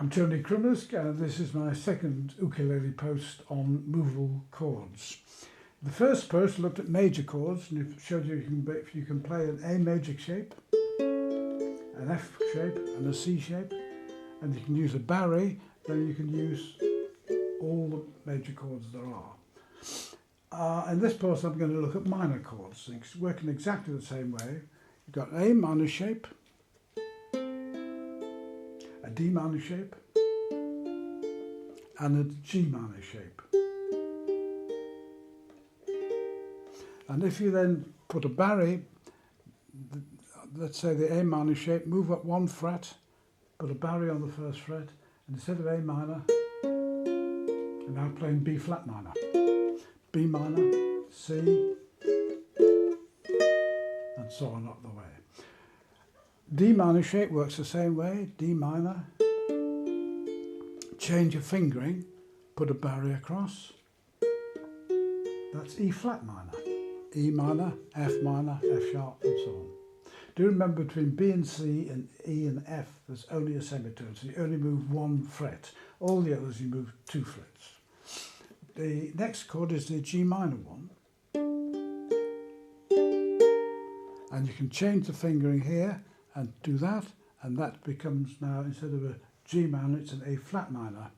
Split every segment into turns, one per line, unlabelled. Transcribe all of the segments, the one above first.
I'm Tony Crimlisk, and this is my second ukulele post on movable chords. The first post looked at major chords and it showed you if you can play an A major shape, an F shape and a C shape, and you can use a barre, then you can use all the major chords there are. In this post I'm going to look at minor chords, working exactly the same way. You've got an A minor shape, a D minor shape, and a G minor shape. And if you then put a barre, let's say the A minor shape, move up one fret, put a barre on the first fret, and instead of A minor, you're now playing B flat minor, B minor, C, and so on up the way. D minor shape works the same way, D minor, change your fingering, put a barre across, that's E flat minor, E minor, F minor, F sharp and so on. Do remember between B and C and E and F there's only a semitone, so you only move one fret, all the others you move two frets. The next chord is the G minor one, and you can change the fingering here and do that, and that becomes now, instead of a G minor, it's an A flat minor,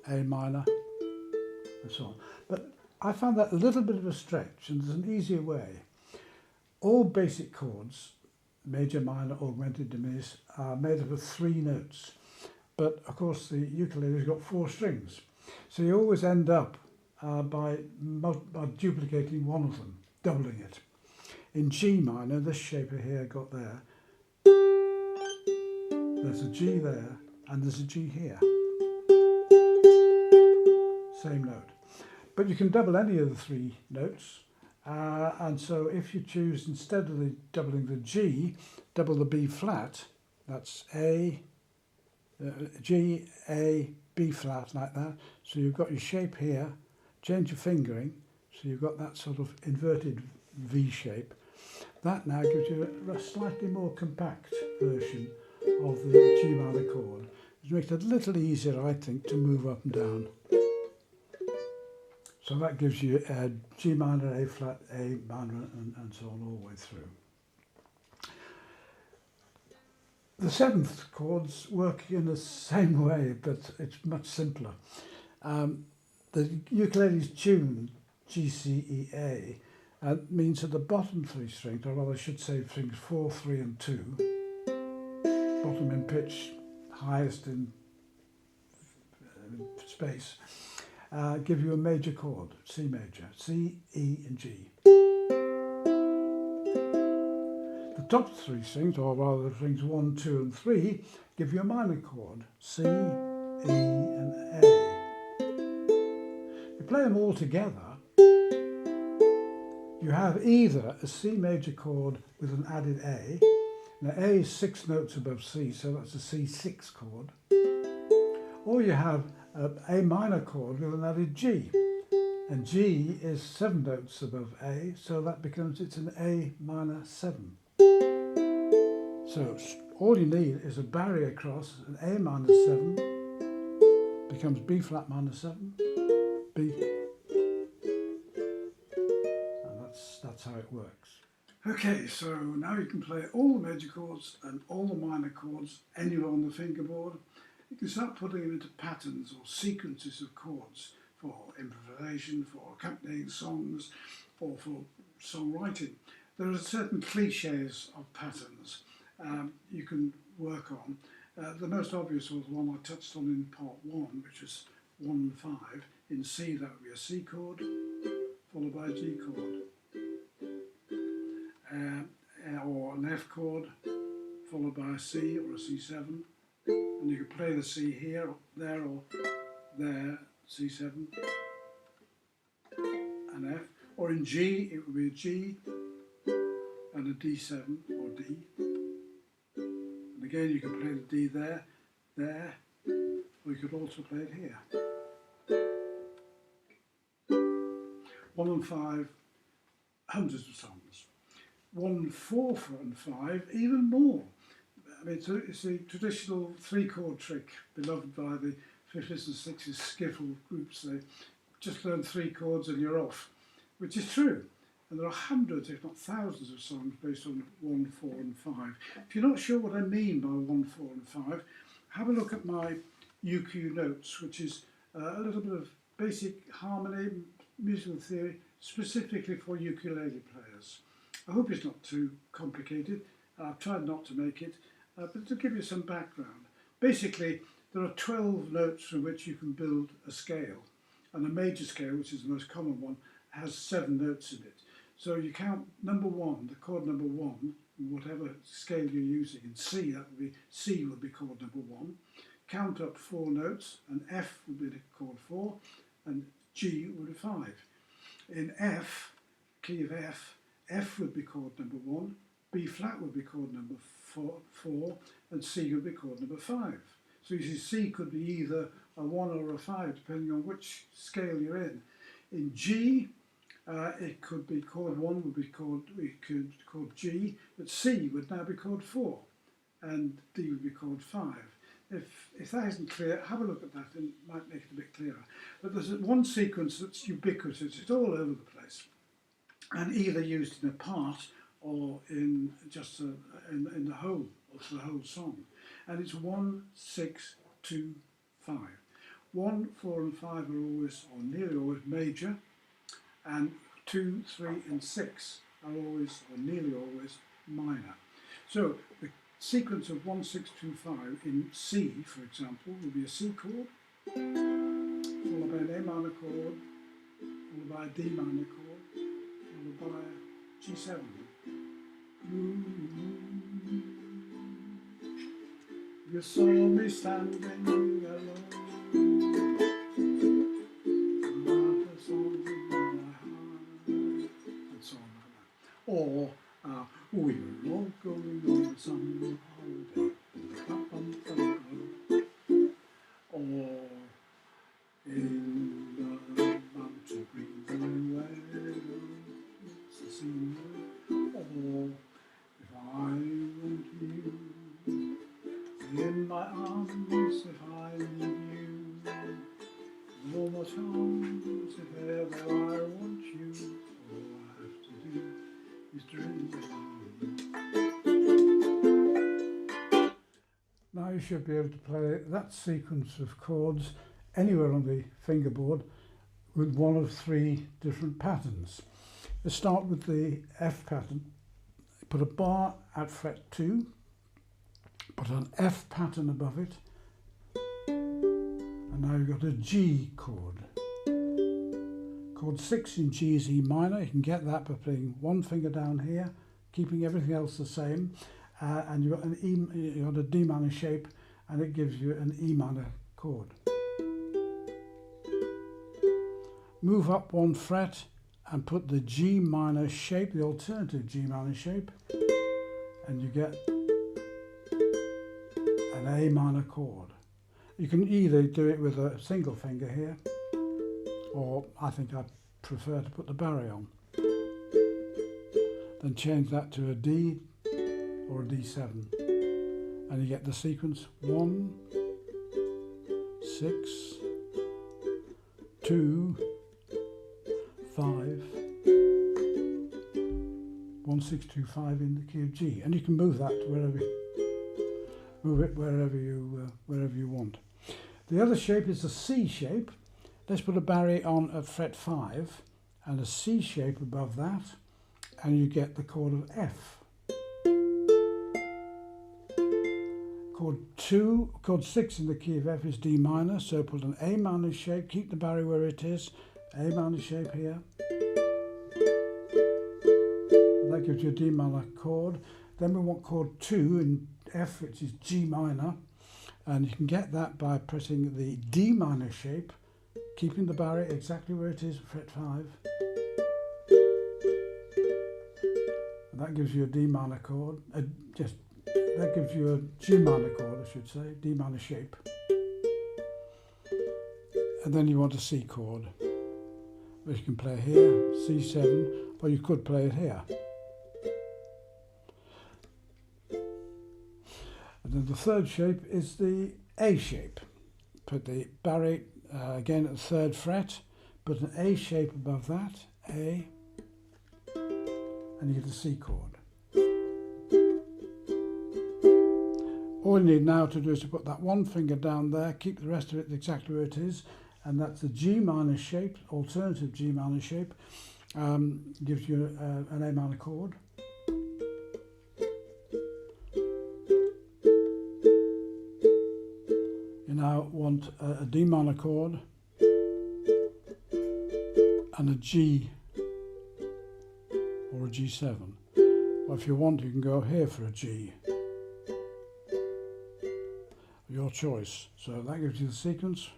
A minor, and so on. But I found that a little bit of a stretch, and there's an easier way. All basic chords, major, minor, augmented, diminished, are made up of 3 notes. But of course the ukulele's got 4 strings. So you always end up by duplicating one of them, doubling it. In G minor, this shape here got there, there's a G there, and there's a G here. Same note. But you can double any of the 3 notes, and so if you choose, instead of doubling the G, double the B flat, that's A, G, A, B flat, like that. So you've got your shape here, change your fingering, so you've got that sort of inverted V shape. That now gives you a slightly more compact version of the G minor chord, which makes it a little easier, I think, to move up and down. So that gives you a G minor, A flat, A minor, and so on all the way through. The 7th chords work in the same way, but it's much simpler. The ukulele's tune, G, C, E, A, means that the bottom 3 strings, or rather I should say strings 4, 3 and 2, bottom in pitch, highest in space, give you a major chord, C major, C, E and G. The top 3 strings, or rather strings 1, 2 and 3, give you a minor chord, C, E and A. You play them all together, you have either a C major chord with an added A. Now A is 6 notes above C, so that's a C6 chord. Or you have an A minor chord with an added G. And G is 7 notes above A, so that becomes, it's an A minor 7. So all you need is a barre across, an A minor 7, becomes B flat minor 7, B, that's how it works. Okay, so now you can play all the major chords and all the minor chords anywhere on the fingerboard. You can start putting them into patterns or sequences of chords for improvisation, for accompanying songs, or for songwriting. There are certain cliches of patterns you can work on. The most obvious was the one I touched on in part 1, which is 1 and 5. In C, that would be a C chord, followed by a G chord. Or an F chord, followed by a C or a C7. And you could play the C here, or there, C7, and F. Or in G, it would be a G and a D7 or D. And again, you could play the D there, or you could also play it here. 1 and 5, hundreds of songs. 1, 4, 4 and 5, even more. I mean, it's the traditional 3-chord trick beloved by the 50s and 60s skiffle groups. They just learn 3 chords and you're off, which is true. And there are hundreds, if not thousands, of songs based on 1, 4 and 5. If you're not sure what I mean by 1, 4 and 5, have a look at my UKULELE notes, which is a little bit of basic harmony, musical theory, specifically for ukulele players. I hope it's not too complicated. I've tried not to make it, but to give you some background. Basically, there are 12 notes from which you can build a scale, and a major scale, which is the most common one, has 7 notes in it. So you count number 1, the chord number 1, whatever scale you're using. In C, C will be chord number 1. Count up 4 notes, and F will be the chord 4, and G will be 5. In F, key of F, F would be chord number 1, B flat would be chord number 4, and C would be chord number 5. So you see, C could be either a 1 or a 5, depending on which scale you're in. In G, it could be chord 1 would be chord G, but C would now be chord 4, and D would be chord 5. If that isn't clear, have a look at that and it might make it a bit clearer. But there's one sequence that's ubiquitous, it's all over the place, and either used in a part or in just in the whole of the whole song. And it's 1, 6, 2, 5. 1, 4 and 5 are always, or nearly always, major, and 2, 3 and 6 are always, or nearly always, minor. So the sequence of 1, 6, 2, 5 in C, for example, will be a C chord, followed by an A minor chord, followed by a D minor chord, followed by a G7. You saw me standing alone, the songs in my heart, and so on like that. Or we were all going on a summer holiday, or in the mountain green where it's the scenery, or if I want you in my arms, if I need you, all my charms, if ever I want you, all I have to do is dream. Now you should be able to play that sequence of chords anywhere on the fingerboard with one of 3 different patterns. Let's start with the F pattern. Put a bar at fret 2, put an F pattern above it, and now you've got a G chord. Chord 6 in G is E minor. You can get that by playing one finger down here, keeping everything else the same, and you've got a D minor shape, and it gives you an E minor chord. Move up 1 fret and put the G minor shape, the alternative G minor shape, and you get an A minor chord. You can either do it with a single finger here, or I think I prefer to put the barré on. Then change that to a D or a D7, and you get the sequence 1, 6, 2, 5, 1, 6, 2, 5 in the key of G, and you can move that to wherever you want. The other shape is a C shape. Let's put a barré on at fret 5 and a C shape above that, and you get the chord of F. Chord 6 in the key of F is D minor, so put an A minor shape, keep the barré where it is, A minor shape here. And that gives you a D minor chord. Then we want chord 2 in F, which is G minor, and you can get that by pressing the D minor shape, keeping the barré exactly where it is, fret 5. And that gives you a D minor chord, that gives you a G minor chord, I should say, D minor shape. And then you want a C chord, which you can play here, C7, or you could play it here. then the third shape is the A shape. Put the barré again at the 3rd fret, put an A shape above that, A, and you get a C chord. All you need now to do is to put that one finger down there, keep the rest of it exactly where it is, and that's the G minor shape, alternative G minor shape, gives you an A minor chord. You now want a D minor chord and a G or a G7. Or if you want, you can go here for a G. Your choice. So that gives you the sequence.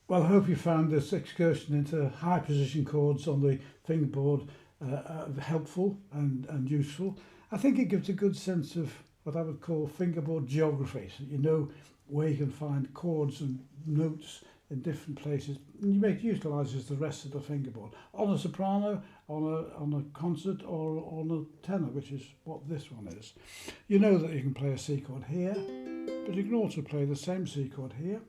Well, I hope you found this excursion into high position chords on the fingerboard helpful and useful. I think it gives a good sense of what I would call fingerboard geography, so you know where you can find chords and notes in different places. And you make utilises the rest of the fingerboard on a soprano, on a concert, or on a tenor, which is what this one is. You know that you can play a C chord here, but you can also play the same C chord here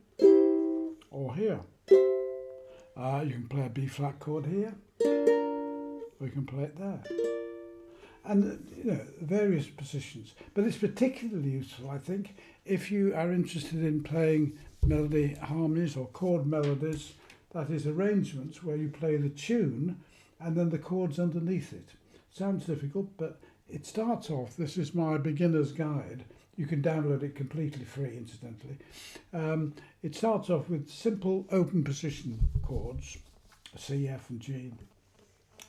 or here. You can play a B flat chord here, or you can play it there. And you know, various positions. But it's particularly useful, I think, if you are interested in playing melody harmonies or chord melodies, that is arrangements where you play the tune and then the chords underneath it. Sounds difficult, but it starts off, this is my beginner's guide. You can download it completely free, incidentally. It starts off with simple open position chords, C, F and G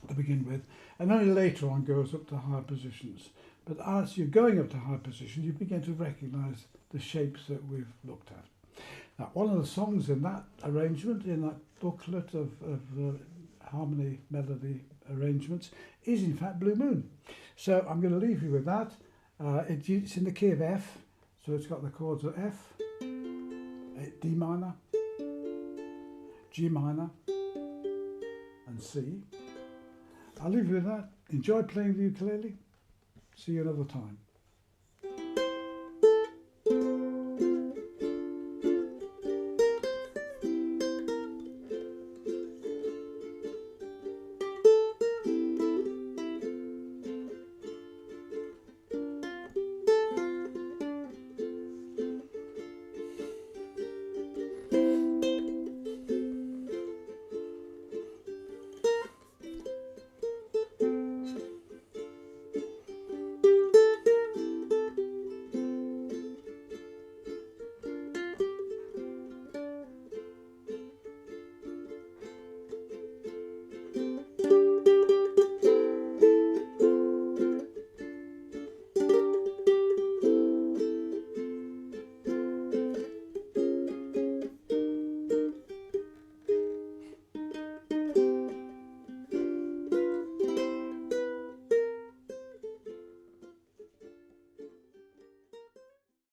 to begin with, and only later on goes up to high positions. But as you're going up to high positions, you begin to recognise the shapes that we've looked at. Now, one of the songs in that arrangement, in that booklet of harmony melody arrangements, is in fact Blue Moon. So I'm going to leave you with that. It's in the key of F, so it's got the chords of F, D minor, G minor, and C. I'll leave you with that. Enjoy playing the ukulele. See you another time.